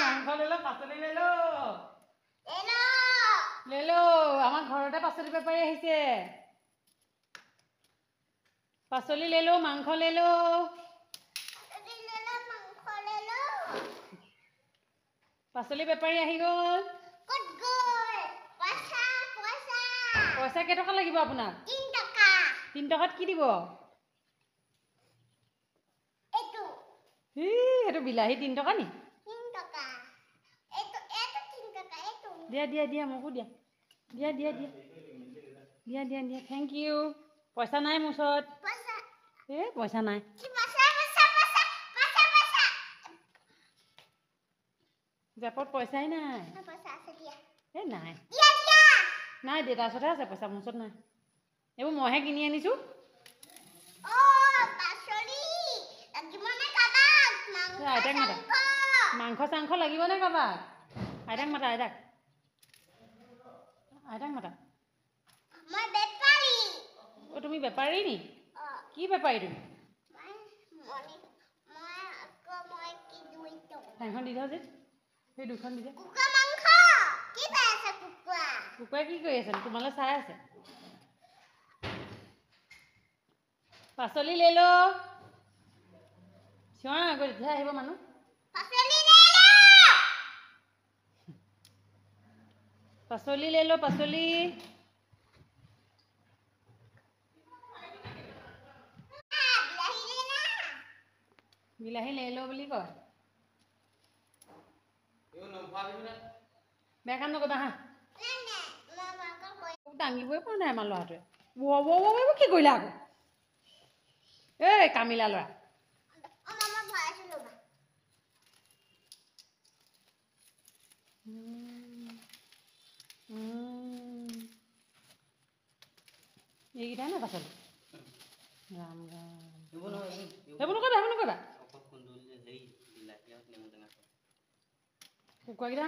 মাংস লেলো পাচলি লেলো লেলো আমাৰ ঘৰতে পাচলি বেপাৰী আহিছে পাচলি লেলো মাংস লেলো পাচলি বেপাৰী আহি গ'ল পইচা কেইটকা লাগিব আপোনাক 3 টকাত কি দিব এইটো বিলাহী 3 টকা নি দিয়া মোকো দিয়া থেংক ইউ পইচা নাই মোৰ ওচৰত পইচা নাই জেপত পইচাই নাই নাই নাই দেউতাৰ ওচৰতহে আছে পইচা মোৰ ওচৰত নাই এইবোৰ মইহে কিনি আনিছোঁ আইতাক মাতা মাংস চাংস লাগিব নে কাৰোবাক আইতাক মাতা আইতাক মাতা তুমি বেপাৰী নি কি বেপাৰী তুমি ঠেংখন দি থওঁ যে সেই দুখন দি দে কুকুৰাই কি কৰি আছে তোমালৈ চাই আছে পাচলি লেলো চিঞৰা আকৌ তেতিয়াহে আহিব মানুহ পাচলি লেলো পাচলি বিলাহী লেলো বুলি কয় বেয়া কাম নকৰিবা হা দাঙিবই পৰা নাই আমাৰ ল'ৰাটোৱে কি কৰিলা আকৌ এই কামিলা ল'ৰা এইকেইটাই নাই পাচলি ৰাম সেইবোৰ নকৰিবা কুকুৰাকেইটা